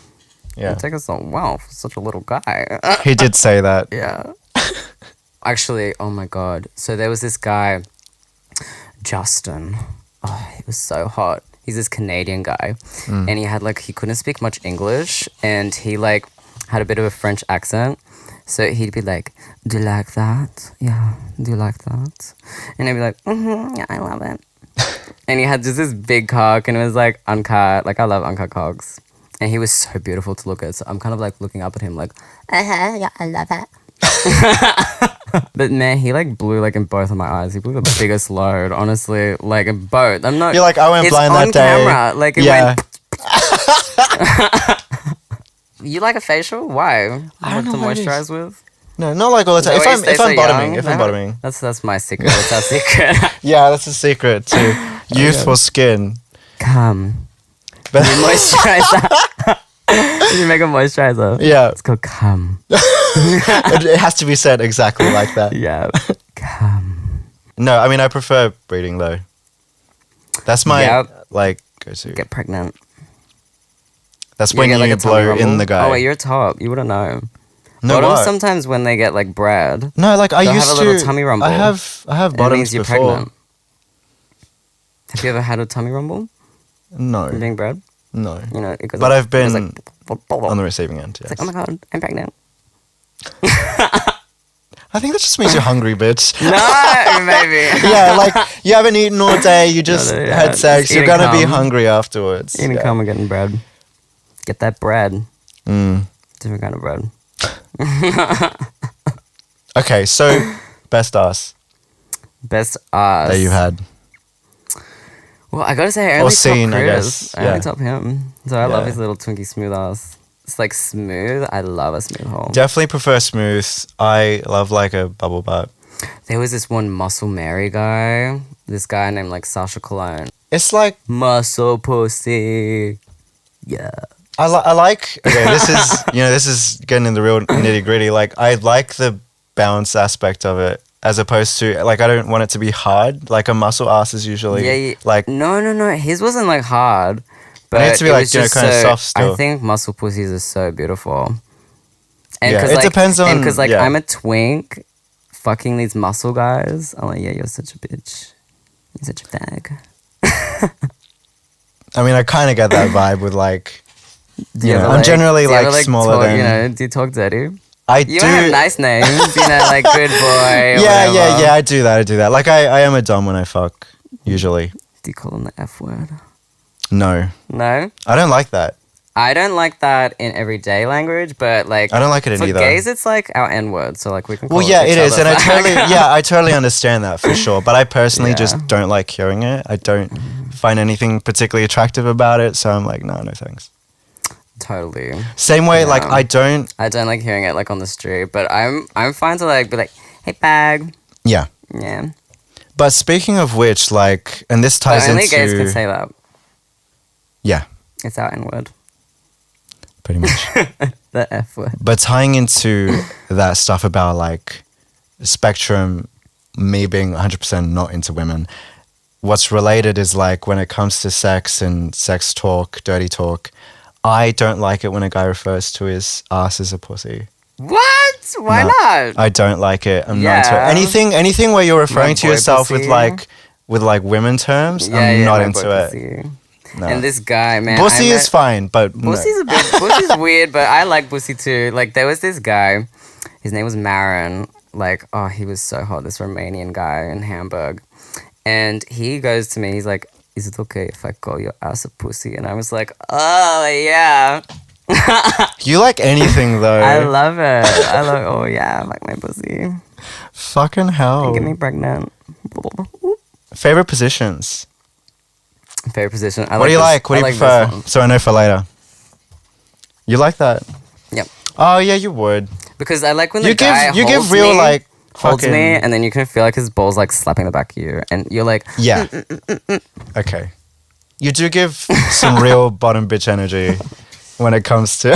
Yeah. Take us so well for such a little guy. He did say that. Yeah. Actually, oh my God. So there was this guy, Justin. Oh, he was so hot. He's this Canadian guy. And he had like, he couldn't speak much English. And he like had a bit of a French accent. So he'd be like, do you like that? Yeah. Do you like that? And I'd be like, yeah, I love it. And he had just this big cock and it was like uncut. Like, I love uncut cocks. And he was so beautiful to look at. So I'm kind of like looking up at him like, yeah, I love it. But man, he like blew like in both of my eyes. He blew the biggest load, honestly. Like in both. I'm not. You're like, I went it's blind on that day. camera. Like it Yeah. went. You like a facial? Why? I don't What know to what it is. moisturize with? No, not like all the time. Is that why you If stay I'm so bottoming, young? if I'm bottoming. That's my secret. That's our secret. Yeah, that's a secret to youthful skin. Come. But You moisturize that. You make a moisturizer. yeah, It's called come. it has to be said exactly like that. Yeah. Come. No, I mean I prefer breeding though. That's my Yep. like go-to. Get pregnant. That's when get, you like, a tummy blow in rumble. the guy. Oh wait, you're top. You wouldn't know. no, Bottoms what? sometimes when they get like bread, No, like I they'll used have a to. little tummy rumble. I have it bottoms means you're before. pregnant. Have you ever had a tummy rumble No, from being bred? no. You know, it goes But like, I've been it goes like, on the receiving end. it's Yes. like, oh my God, I'm pregnant. I think that just means you're hungry, bitch. No, maybe. Yeah, like you haven't eaten all day. You just Yeah, had sex. just You're eating gonna be cum. hungry afterwards. Eating yeah. cum and getting bread. Get that bread. Mm. Different kind of bread. Okay, so best ass Best ass. that you had. Well, I gotta say, I Or only seen, top I Chris. guess, I only yeah. top him. So I love Yeah. his little twinkie smooth ass. It's like smooth. I love a smooth hole. Definitely prefer smooth. I love like a bubble butt. There was this one Muscle Mary guy. This guy named like Sasha Cologne. It's like Muscle pussy. Yeah. I like. Okay, this is this is getting in the real nitty gritty. Like I like the bounce aspect of it, as opposed to like I don't want it to be hard. Like a muscle ass is usually Yeah. like No. His wasn't like hard. But It needs to be, it like, was you know, just kinda so- soft still. I think muscle pussies are so beautiful. And Yeah, 'cause, it like, depends on- And because like yeah. I'm a twink, fucking these muscle guys. I'm like, yeah, you're such a bitch. You're such a fag. I mean I kind of get that vibe with like Do you Yeah, ever, I'm generally, do you like, ever, smaller talk, than- You know, do you talk dirty? I You do. might have nice names, you know, like good boy. Or Yeah, whatever. I do that. Like I am a dumb when I fuck usually. Do you call them the F word? No, No, I don't like that. I don't like that in everyday language, but like I don't like it in for either. gays, it's like our N word. So like we can. Call Well, yeah, each it is, other and fag. I totally understand that for sure. But I personally Yeah. just don't like hearing it. I don't find anything particularly attractive about it, so I'm like, no thanks. Totally. Same way, like Yeah. I don't. I don't like hearing it like on the street, but I'm fine to like be like, hey bag. Yeah, Yeah. but speaking of which, like, and this But ties only into gays can say that. yeah, It's our N word. pretty much. The F word. But tying into that stuff about like spectrum, me being 100% not into women. What's related is like when it comes to sex and sex talk, dirty talk, I don't like it when a guy refers to his ass as a pussy. What? Why No, not? I don't like it. I'm not into Yeah. it. Anything where you're referring to boy yourself with pussy. like women terms, I'm not my into boy it. pussy. No. And this guy, man. Bussy I is met- fine, but no. Pussy's weird, but I like Bussy too. Like there was this guy, his name was Marin. Like, oh, he was so hot, this Romanian guy in Hamburg. And he goes to me, he's like, is it okay if I call your ass a pussy? And I was like, oh yeah. You like anything though. I love it. Oh yeah, I like my pussy. Fucking hell. Get me pregnant. Favorite positions. Favorite position. What do you like? What do you prefer? So I know for later. You like that? Yep. Oh yeah, you would. Because I like when the You guy give holds real me, like holds fucking me, and then you can feel like his balls like slapping the back of you, and you're like, yeah. Okay. You do give some real bottom bitch energy when it comes to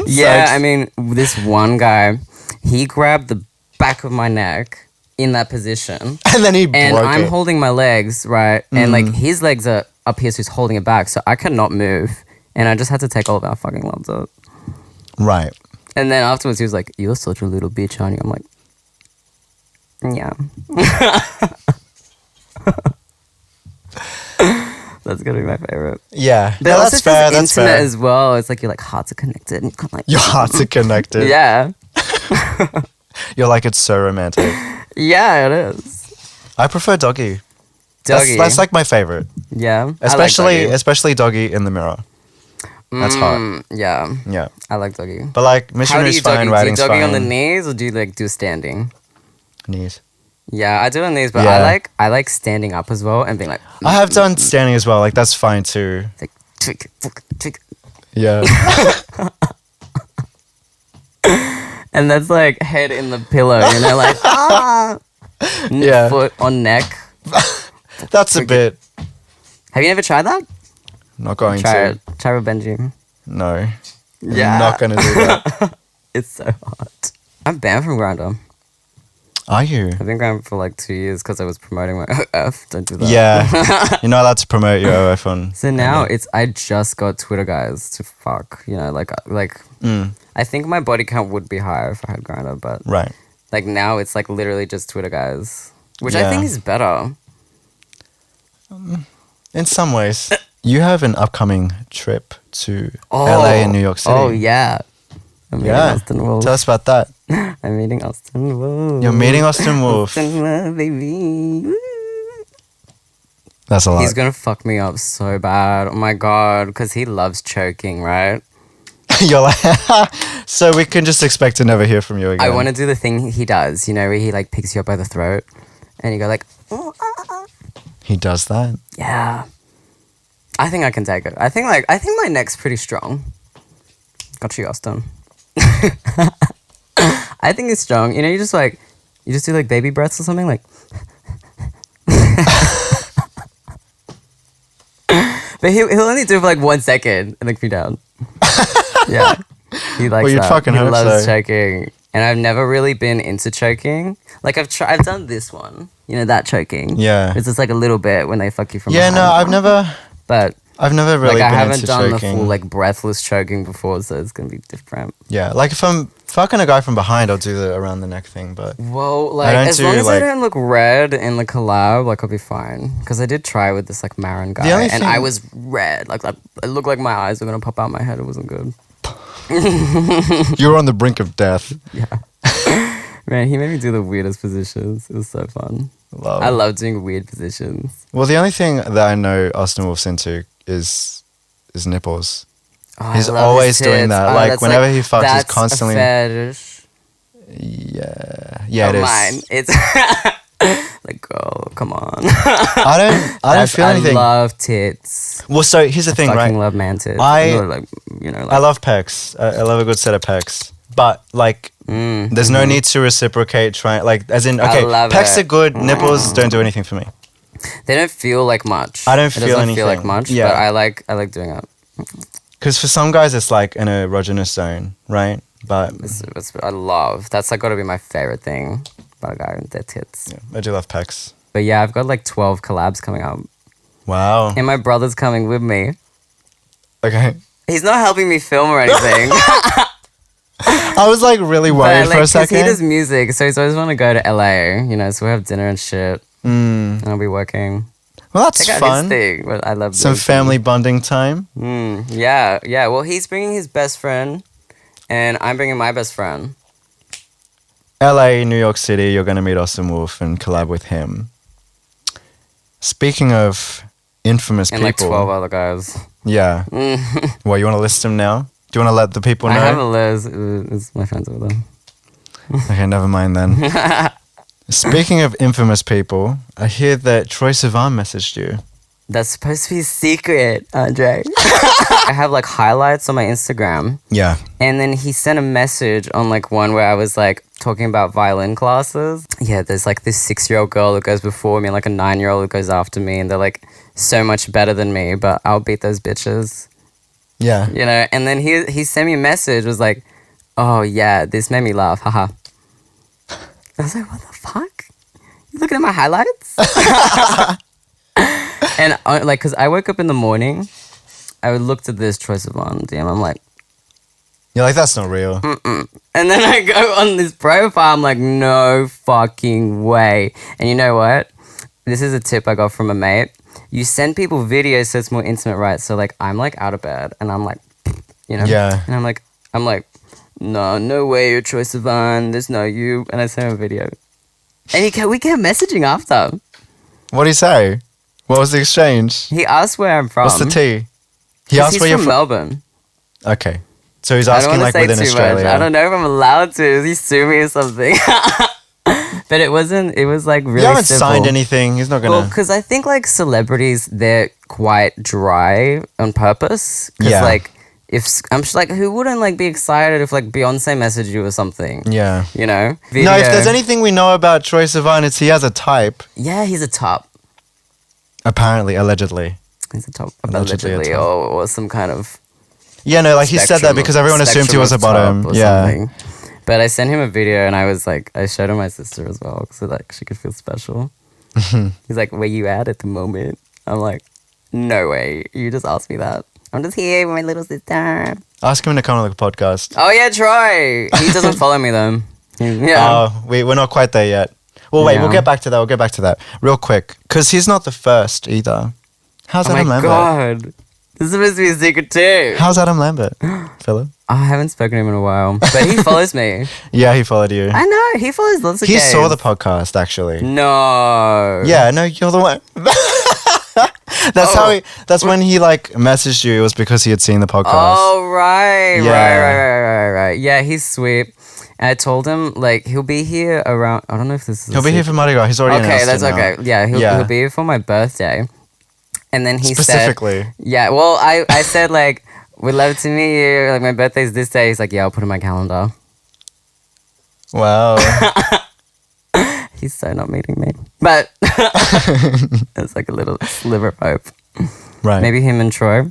yeah. sex. I mean, this one guy, he grabbed the back of my neck in that position, And then he and broke I'm it. holding my legs right, and like his legs are up here, so he's holding it back, so I cannot move, and I just had to take all of our fucking loves out. Right. And then afterwards, he was like, "You're such a little bitch, honey." I'm like, "Yeah." That's gonna be my favorite. Yeah. But No, also that's feels fair. That's intimate fair. as well. It's like your like hearts are connected. And you can like Your hearts are connected. yeah, You're like, it's so romantic. yeah, it is. I prefer doggy. Doggy. That's like my favorite. Yeah, Especially I like especially doggy in the mirror. That's hot. doggy. Yeah, Yeah. I like doggy. But like How do missionary's you doggy? fine, Do you writing's doggy fine. on the knees or do you like do standing? Knees. Yeah, I do on knees, but Yeah. I like standing up as well and being like, I have done standing as well. Like that's fine too. like tweak, tweak. Yeah. And that's like head in the pillow, you know, like Yeah. foot on neck. That's a bit Have you never tried that? not going Try to. it. Try with Benji. No. Yeah. I'm not gonna do that. It's so hot. I'm banned from Grindr. Are you? I've been Grindr for like 2 years because I was promoting my OF. Don't do that. Yeah. You're not allowed to promote your OF on. So now I just got Twitter guys to fuck. You know, like I think my body count would be higher if I had Grindr, but Right. like now it's like literally just Twitter guys, which I Yeah. think is better. In some ways. You have an upcoming trip to LA and New York City. Oh yeah. I'm meeting Yeah. Austin Wolf. Tell us about that. I'm meeting Austin Wolf. You're meeting Austin Wolf. Austin Wolf, baby. Woo. That's a lot. He's gonna fuck me up so bad. Oh my god, because he loves choking, right? You're like, so we can just expect to never hear from you again. I want to do the thing he does, you know, where he like picks you up by the throat, and you go like, He does that. yeah. I think I can take it. I think my neck's pretty strong. Got you, Austin. I think it's strong. You know, you just do like baby breaths or something like. But he'll only do it for like 1 second and then be down. Yeah, he likes Well, you'd that. fucking he hope loves so. choking, and I've never really been into choking. Like I've done this one. You know that choking. Yeah. It's just like a little bit when they fuck you from Yeah, behind. no, I've never really like I been haven't into done choking. the full like breathless choking before, so it's gonna be different. Yeah, like if I'm fucking a guy from behind, I'll do the around the neck thing, but Well, like don't as do, long as I like- don't look red in the collab, like I'll be fine. Because I did try with this like Marin guy, only and I thing- was red. Like it looked like my eyes were gonna pop out my head. It wasn't good. you're on the brink of death. Man, he made me do the weirdest positions. It was so fun. Love. I love doing weird positions. Well, the only thing that I know Austin Wolf's into is nipples. Oh, He's I love always his doing tits. that. Oh, Like, that's whenever he fucks, he's that's constantly- a fetish. Yeah, it is. Mine. It's like, girl, come on. I don't feel anything. I love tits. Well, so here's the thing, Fucking right? love man tits. I- You know, like, you know, like, I love pecs. I love a good set of pecs. But like, there's no need to reciprocate. Trying like, as in, okay, love pecs it. are good. Nipples don't do anything for me. they don't feel like much. I don't It feel doesn't feel like anything. much. Yeah. But I like doing it. Because for some guys, it's like an erogenous zone, right? But I love. That's like got to be my favorite thing about a guy with their tits. yeah, I do love pecs. But yeah, I've got like 12 collabs coming up. Wow. And my brother's coming with me. Okay. He's not helping me film or anything. I was like really worried But, for a 'cause second. he does music, so he's always want to go to LA, you know, so we have dinner and shit. And I'll be working. Well, that's Check out fun. his thing. But I love Some those family bonding time. things. Yeah. Well, he's bringing his best friend, and I'm bringing my best friend. LA, New York City, you're going to meet Austin Wolf and collab with him. Speaking of infamous And people. like 12 other guys. Yeah. Well, you want to list them now? Do you want to let the people know? I have a list. It's my friends over there. Okay, never mind then. Speaking of infamous people, I hear that Troye Sivan messaged you. That's supposed to be a secret, Andre. I have like highlights on my Instagram. Yeah. And then he sent a message on like one where I was like talking about violin classes. Yeah, there's like this 6-year-old girl that goes before me and like a 9-year-old that goes after me. And they're like so much better than me, but I'll beat those bitches. Yeah. You know? And then he sent me a message, was like, oh yeah, this made me laugh. Haha. I was like, what the fuck? You looking at my highlights? And like, because I woke up in the morning, I looked at this Troye Sivan DM. I'm like, You're like, that's not real. and then I go on this profile. I'm like, no fucking way. And you know what? This is a tip I got from a mate. You send people videos so it's more intimate, right? So like, I'm like out of bed and I'm like, you know? Yeah. And I'm like, no way, you're Troye Sivan. There's no you. And I sent him a video. And we kept messaging after. What do you say? What was the exchange? He asked where I'm from. What's the tea? He 'Cause asked he's where you're from from. Melbourne. Okay. So he's I asking don't want like to say within too Australia. much. I don't know if I'm allowed to. Is he sue me or something? But it wasn't. It was like really You haven't simple. signed anything. He's not Well, gonna. because I think like celebrities, they're quite dry on purpose. Because Yeah. like, if I'm just like, who wouldn't like be excited if like Beyonce messaged you or something? Yeah. You know? No, if Video. there's anything we know about Troye Sivan, it's he has a type. Yeah, he's a top. Apparently, allegedly. He's a top. Allegedly a Allegedly, top. or some kind of. Yeah, no, like he said that because everyone assumed he was a bottom. Yeah. Something. But I sent him a video and I was like, I showed him my sister as well so like she could feel special. He's like, where you at the moment? I'm like, no way. You just asked me that. I'm just here with my little sister. Ask him to come on the podcast. Oh yeah, Troy. He doesn't follow me though. Yeah. Oh, we're not quite there yet. Well, wait, Yeah. we'll get back to that. Real quick. Because he's not the first either. How's Oh Adam my Lambert? god. This is supposed to be a secret too. How's Adam Lambert, Phillip? I haven't spoken to him in a while, but he follows me. Yeah, he followed you. I know he follows lots of. He gays. saw the podcast, actually. No. Yeah, no, you're the one. That's when he like messaged you. It was because he had seen the podcast. Oh right, Yeah. right. Yeah, he's sweet. And I told him like he'll be here around. I don't know if this is. He'll be here for Mardi Gras. He's already Okay, announced that's it now. okay. Yeah, he'll be here for my birthday. And then he Specifically. said, yeah. Well, I said like, we'd love to meet you. Like my birthday's this day. He's like, yeah, I'll put it in my calendar. Wow. He's so not meeting me, but it's like a little sliver of hope. Right. Maybe him and Troy.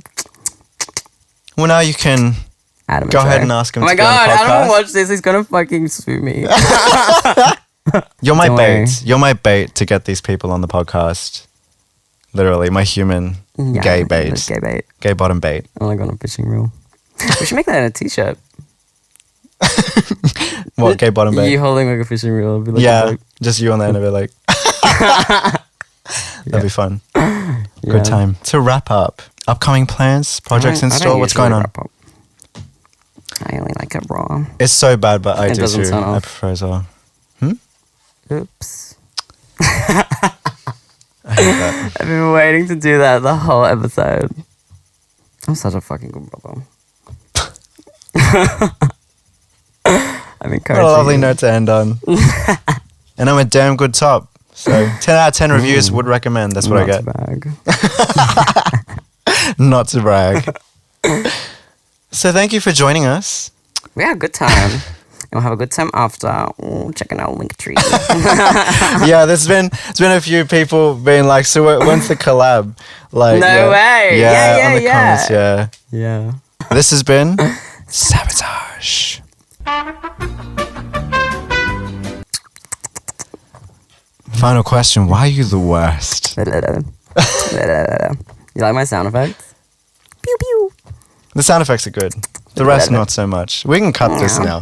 Well, now you can Adam go and ahead Troy. and ask him Oh my to be on god, the Adam podcast. will watch this. He's gonna fucking sue me. You're my Don't worry. bait. You're my bait to get these people on the podcast. Literally, my human Yeah, gay it's bait. Gay bait. Gay bottom bait. I'm like on a fishing reel. We should make that in a t-shirt. What, gay bottom bait? You holding like a fishing reel. It'd be like Yeah, just you on the end of it, like. That'd be fun. Good time. To wrap up, upcoming plans, projects in store, what's going on? I only like it raw. It's so bad, but I It do doesn't too. turn I off. prefer as well. Oops. I hate that. I've been waiting to do that the whole episode. I'm such a fucking good brother. I'm encouraging. What a lovely you. note to end on. And I'm a damn good top. So 10 out of 10 reviews would recommend. That's what I get. Bag. Not to brag. So thank you for joining us. We had a good time. And we'll have a good time after. Oh, checking out Linktree. Yeah, there's been a few people being like, so when's the collab? Like, No way. Yeah, on the yeah. comments, yeah. Yeah. This has been Sabotage. Final question. Why are you the worst? You like my sound effects? Pew pew. The sound effects are good. The rest, not so much. We can cut this now.